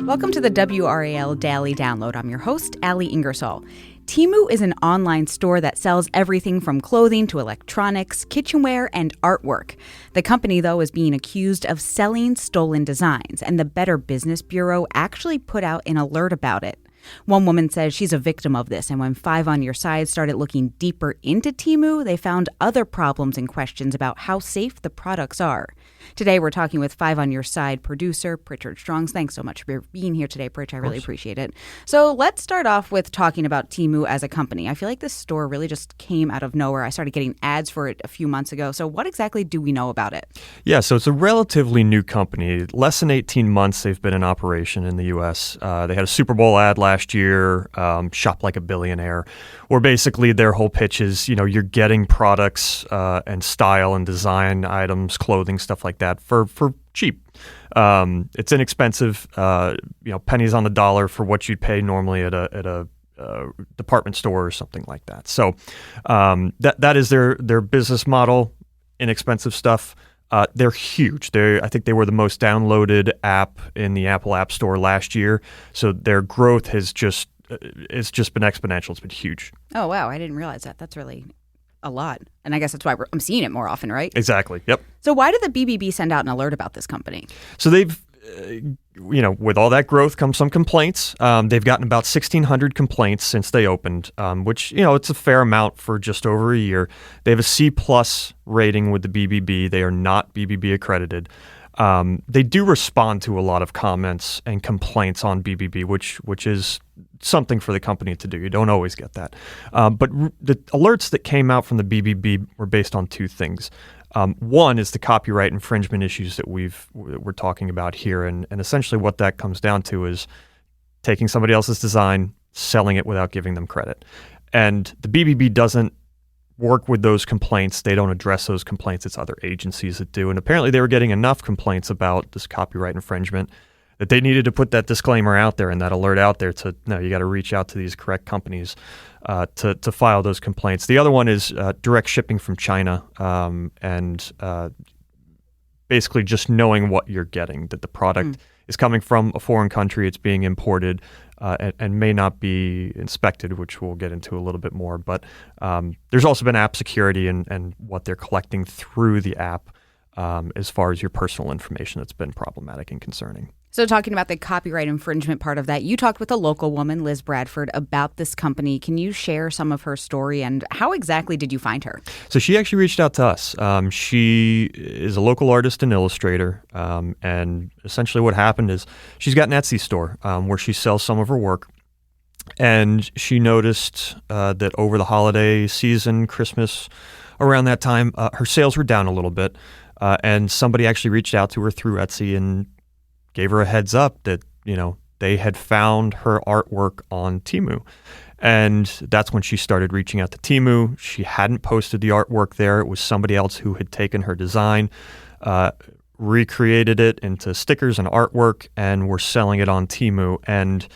Welcome to the WRAL Daily Download. I'm your host, Ali Ingersoll. Temu is an online store that sells everything from clothing to electronics, kitchenware, and artwork. The company, though, is being accused of selling stolen designs, and the Better Business Bureau actually put out an alert about it. One woman says she's a victim of this, and when Five on Your Side started looking deeper into Temu, they found other problems and questions about how safe the products are. Today, we're talking with Five on Your Side producer Pritchard Strong. Thanks so much for being here today, Pritch. I really appreciate it. So let's start off with talking about Temu as a company. I feel like this store really just came out of nowhere. I started getting ads for it a few months ago. So what exactly do we know about it? Yeah, so it's a relatively new company. Less than 18 months they've been in operation in the U.S. They had a Super Bowl ad last year, Shop Like a Billionaire, where basically their whole pitch is, you're getting products and style and design items, clothing, stuff like that for cheap. It's inexpensive, pennies on the dollar for what you'd pay normally at a department store or something like that. So that is their business model. Inexpensive stuff. They're huge. I think they were the most downloaded app in the Apple App Store last year. So their growth has just been exponential. It's been huge. Oh, wow. I didn't realize that. That's really a lot. And I guess that's why I'm seeing it more often, right? Exactly. Yep. So why did the BBB send out an alert about this company? So they've, with all that growth comes some complaints. They've gotten about 1,600 complaints since they opened, which, it's a fair amount for just over a year. They have a C+ rating with the BBB. They are not BBB accredited. They do respond to a lot of comments and complaints on BBB, which is something for the company to do. You don't always get that. But the alerts that came out from the BBB were based on two things. One is the copyright infringement issues that we're talking about here. And essentially what that comes down to is taking somebody else's design, selling it without giving them credit. And the BBB doesn't work with those complaints. They don't address those complaints. It's other agencies that do. And apparently they were getting enough complaints about this copyright infringement that they needed to put that disclaimer out there and that alert out there you got to reach out to these correct companies to file those complaints. The other one is direct shipping from China and basically just knowing what you're getting, that the product is coming from a foreign country, it's being imported and may not be inspected, which we'll get into a little bit more. But there's also been app security and what they're collecting through the app as far as your personal information that's been problematic and concerning. So talking about the copyright infringement part of that, you talked with a local woman, Liz Bradford, about this company. Can you share some of her story and how exactly did you find her? So she actually reached out to us. She is a local artist and illustrator. And essentially what happened is she's got an Etsy store where she sells some of her work. And she noticed that over the holiday season, Christmas, around that time, her sales were down a little bit. And somebody actually reached out to her through Etsy and gave her a heads up that, they had found her artwork on Temu. And that's when she started reaching out to Temu. She hadn't posted the artwork there. It was somebody else who had taken her design, recreated it into stickers and artwork, and were selling it on Temu. And,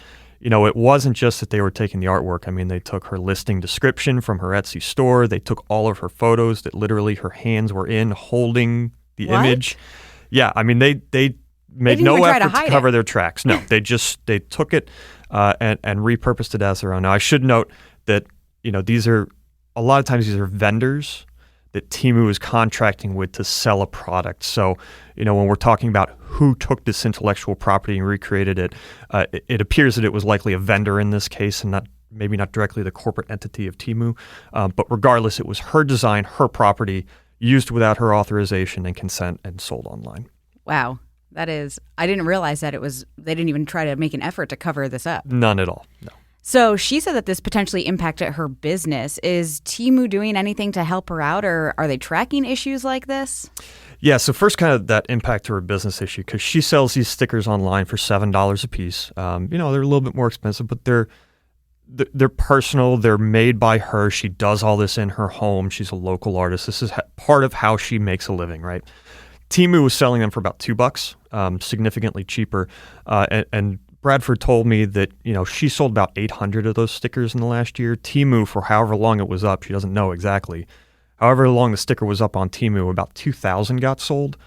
it wasn't just that they were taking the artwork. I mean, they took her listing description from her Etsy store. They took all of her photos that literally her hands were in holding the image. Yeah, I mean, they made no effort to cover their tracks. No, they took it and repurposed it as their own. Now, I should note that, a lot of times these are vendors that Temu is contracting with to sell a product. So, when we're talking about who took this intellectual property and recreated it, it appears that it was likely a vendor in this case and maybe not directly the corporate entity of Temu. But regardless, it was her design, her property, used without her authorization and consent and sold online. Wow. I didn't realize that they didn't even try to make an effort to cover this up. None at all, no. So she said that this potentially impacted her business. Is Temu doing anything to help her out, or are they tracking issues like this? Yeah, so first kind of that impact to her business issue, because she sells these stickers online for $7 a piece. They're a little bit more expensive, but they're personal. They're made by her. She does all this in her home. She's a local artist. This is part of how she makes a living, right? Temu was selling them for about $2, significantly cheaper. And Bradford told me that, she sold about 800 of those stickers in the last year. Temu, for however long it was up, she doesn't know exactly. However long the sticker was up on Temu, about 2,000 got sold.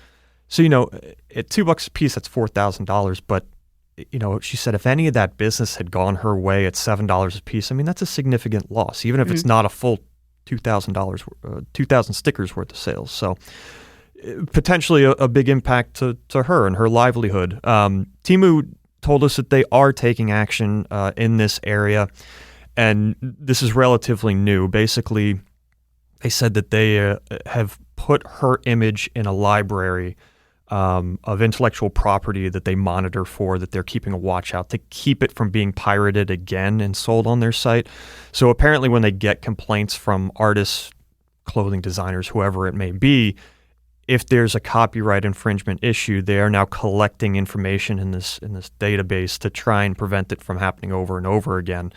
So, at $2 a piece, that's $4,000. But she said if any of that business had gone her way at $7 a piece, I mean, that's a significant loss, even if it's not a full $2,000, 2,000 stickers worth of sales. So potentially a big impact to her and her livelihood. Temu told us that they are taking action in this area, and this is relatively new. Basically, they said that they have put her image in a library of intellectual property that they monitor for, that they're keeping a watch out to keep it from being pirated again and sold on their site. So apparently when they get complaints from artists, clothing designers, whoever it may be, if there's a copyright infringement issue, they are now collecting information in this database to try and prevent it from happening over and over again.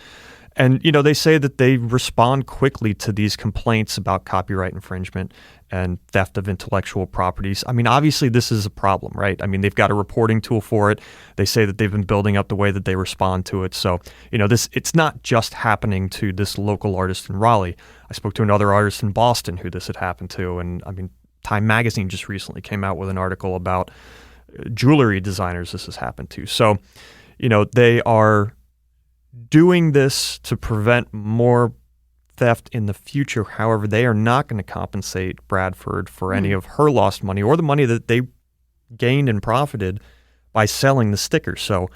And, they say that they respond quickly to these complaints about copyright infringement and theft of intellectual properties. I mean, obviously this is a problem, right? I mean, they've got a reporting tool for it. They say that they've been building up the way that they respond to it. So, it's not just happening to this local artist in Raleigh. I spoke to another artist in Boston who this had happened to. And I mean, Time Magazine just recently came out with an article about jewelry designers this has happened to. So, they are doing this to prevent more theft in the future. However, they are not going to compensate Bradford for any of her lost money or the money that they gained and profited by selling the stickers. So,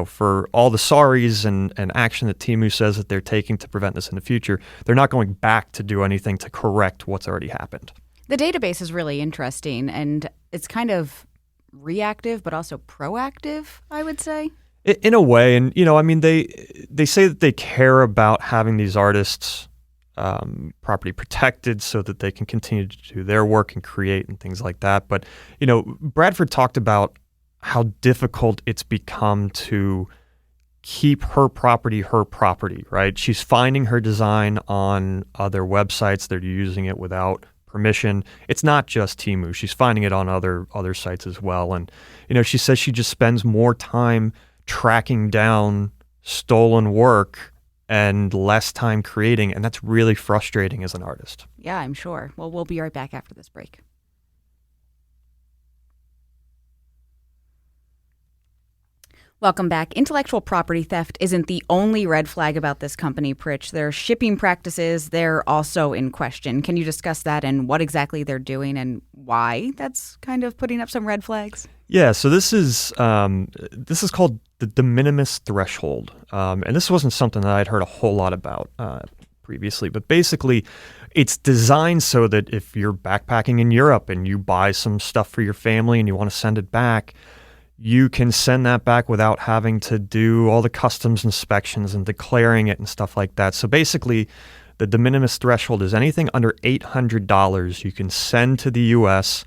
for all the sorries and action that Temu says that they're taking to prevent this in the future, they're not going back to do anything to correct what's already happened. The database is really interesting, and it's kind of reactive but also proactive, I would say. In a way, and I mean, they say that they care about having these artists' property protected so that they can continue to do their work and create and things like that. But Bradford talked about how difficult it's become to keep her property, right? She's finding her design on other websites. They're using it without permission. It's not just Temu. She's finding it on other sites as well. And she says she just spends more time tracking down stolen work and less time creating, and that's really frustrating as an artist. Yeah, I'm sure. Well, we'll be right back after this break. Welcome back. Intellectual property theft isn't the only red flag about this company, Pritch. Their shipping practices, they're also in question. Can you discuss that and what exactly they're doing and why that's kind of putting up some red flags? Yeah, so this is called the de minimis threshold, and this wasn't something that I'd heard a whole lot about previously. But basically, it's designed so that if you're backpacking in Europe and you buy some stuff for your family and you want to send it back, you can send that back without having to do all the customs inspections and declaring it and stuff like that. So basically, the de minimis threshold is anything under $800 you can send to the U.S.,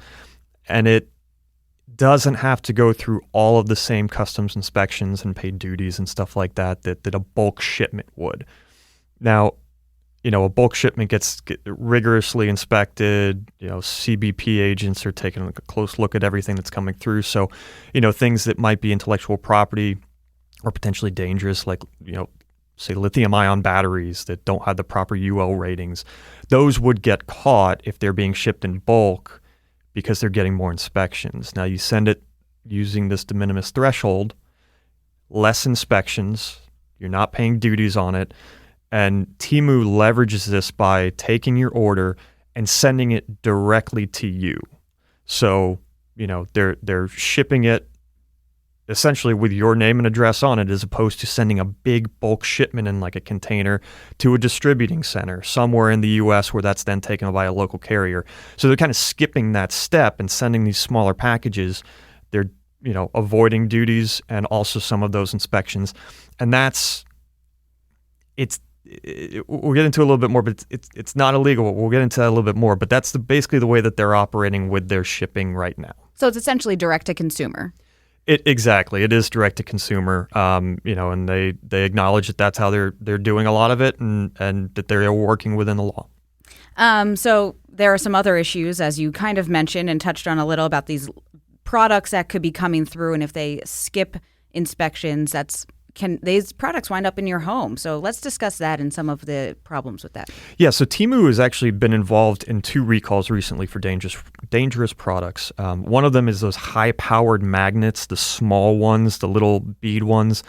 and it doesn't have to go through all of the same customs inspections and pay duties and stuff like that a bulk shipment would. Now, a bulk shipment gets rigorously inspected. CBP agents are taking a close look at everything that's coming through. So, things that might be intellectual property or potentially dangerous, like, say lithium-ion batteries that don't have the proper UL ratings, those would get caught if they're being shipped in bulk because they're getting more inspections. Now, you send it using this de minimis threshold, less inspections, you're not paying duties on it, and Temu leverages this by taking your order and sending it directly to you. So, they're shipping it essentially with your name and address on it, as opposed to sending a big bulk shipment in like a container to a distributing center somewhere in the U.S. where that's then taken by a local carrier. So they're kind of skipping that step and sending these smaller packages. They're, avoiding duties and also some of those inspections. And we'll get into a little bit more, but it's not illegal. We'll get into that a little bit more, but that's basically the way that they're operating with their shipping right now. So it's essentially direct to consumer. Exactly. It is direct to consumer, and they acknowledge that that's how they're doing a lot of it, and that they're working within the law. So there are some other issues, as you kind of mentioned and touched on a little, about these products that could be coming through, and if they skip inspections, that's can these products wind up in your home? So let's discuss that and some of the problems with that. Yeah, so Temu has actually been involved in 2 recalls recently for dangerous products. One of them is those high-powered magnets, the small ones, the little bead ones.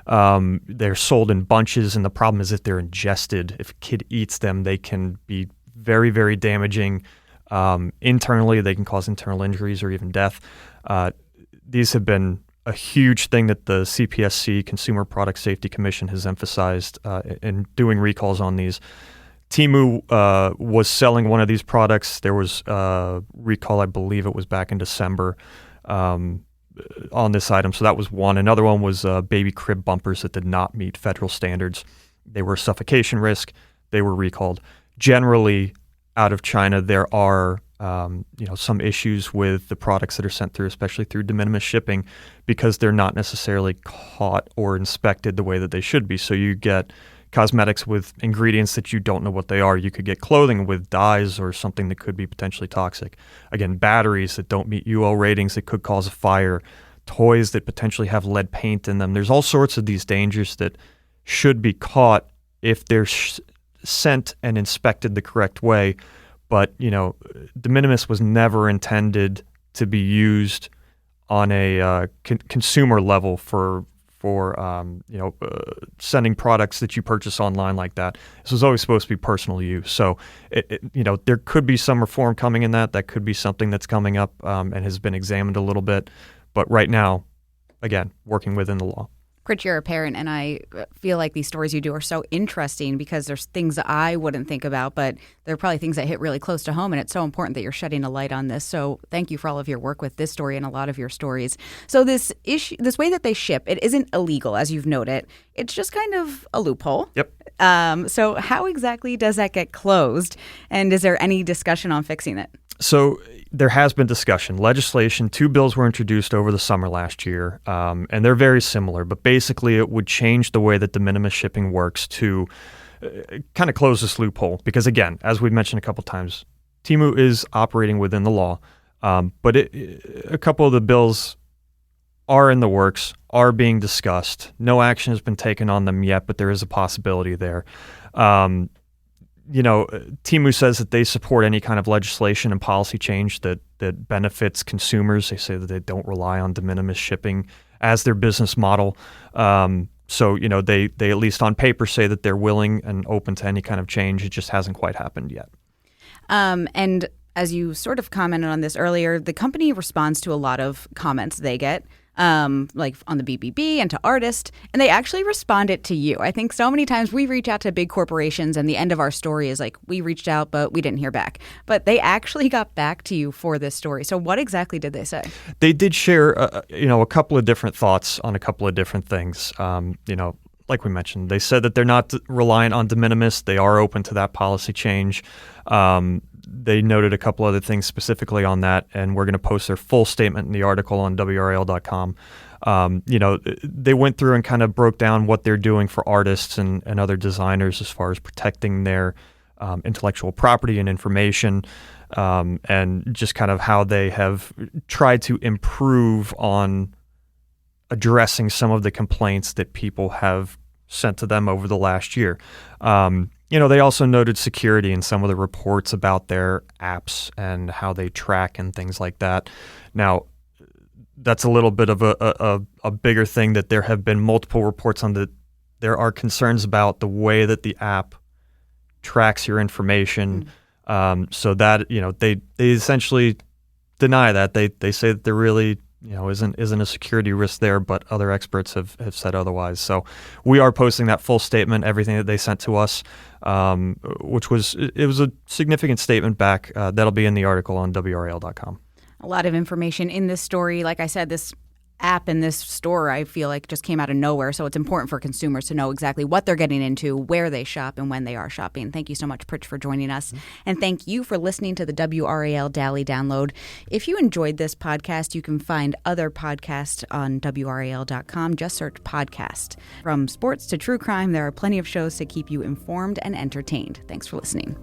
They're sold in bunches, and the problem is if they're ingested, if a kid eats them, they can be very, very damaging. Internally, they can cause internal injuries or even death. These have been a huge thing that the CPSC, Consumer Product Safety Commission, has emphasized in doing recalls on these. Temu was selling one of these products. There was a recall, I believe it was back in December, on this item. So that was one. Another one was baby crib bumpers that did not meet federal standards. They were a suffocation risk. They were recalled. Generally, out of China, there are some issues with the products that are sent through, especially through de minimis shipping, because they're not necessarily caught or inspected the way that they should be. So you get cosmetics with ingredients that you don't know what they are. You could get clothing with dyes or something that could be potentially toxic. Again, batteries that don't meet UL ratings that could cause a fire, toys that potentially have lead paint in them. There's all sorts of these dangers that should be caught if they're sent and inspected the correct way. But, de minimis was never intended to be used on a consumer level for sending products that you purchase online like that. This was always supposed to be personal use. So, there could be some reform coming in that. That could be something that's coming up and has been examined a little bit. But right now, again, working within the law. Pritch, you're a parent, and I feel like these stories you do are so interesting because there's things that I wouldn't think about, but there are probably things that hit really close to home, and it's so important that you're shedding a light on this. So thank you for all of your work with this story and a lot of your stories. So this way that they ship, it isn't illegal, as you've noted. It's just kind of a loophole. Yep. So how exactly does that get closed, and is there any discussion on fixing it? So there has been discussion. Legislation, 2 bills were introduced over the summer last year, and they're very similar. But basically, it would change the way that de minimis shipping works to kind of close this loophole. Because again, as we've mentioned a couple times, Temu is operating within the law. But a couple of the bills are in the works, are being discussed. No action has been taken on them yet, but there is a possibility there. Temu says that they support any kind of legislation and policy change that benefits consumers. They say that they don't rely on de minimis shipping as their business model. So they at least on paper say that they're willing and open to any kind of change. It just hasn't quite happened yet. And as you sort of commented on this earlier, the company responds to a lot of comments they get. Like on the BBB and to artists, and they actually responded to you. I think so many times we reach out to big corporations and the end of our story is like, we reached out, but we didn't hear back. But they actually got back to you for this story. So what exactly did they say? They did share, a couple of different thoughts on a couple of different things. Like we mentioned, they said that they're not reliant on de minimis. They are open to that policy change. They noted a couple other things specifically on that, and we're going to post their full statement in the article on WRAL.com. They went through and kind of broke down what they're doing for artists and other designers as far as protecting their intellectual property and information, and just kind of how they have tried to improve on addressing some of the complaints that people have sent to them over the last year. They also noted security in some of the reports about their apps and how they track and things like that. Now, that's a little bit of a bigger thing that there have been multiple reports on that. There are concerns about the way that the app tracks your information. So that, they essentially deny that. They say that there really isn't a security risk there, but other experts have said otherwise. So we are posting that full statement, everything that they sent to us, which was a significant statement back. That'll be in the article on WRAL.com. A lot of information in this story. Like I said, this app in this store, I feel like just came out of nowhere. So it's important for consumers to know exactly what they're getting into, where they shop, and when they are shopping. Thank you so much, Pritch, for joining us. And thank you for listening to the WRAL Daily Download. If you enjoyed this podcast, you can find other podcasts on WRAL.com. Just search podcast. From sports to true crime, there are plenty of shows to keep you informed and entertained. Thanks for listening.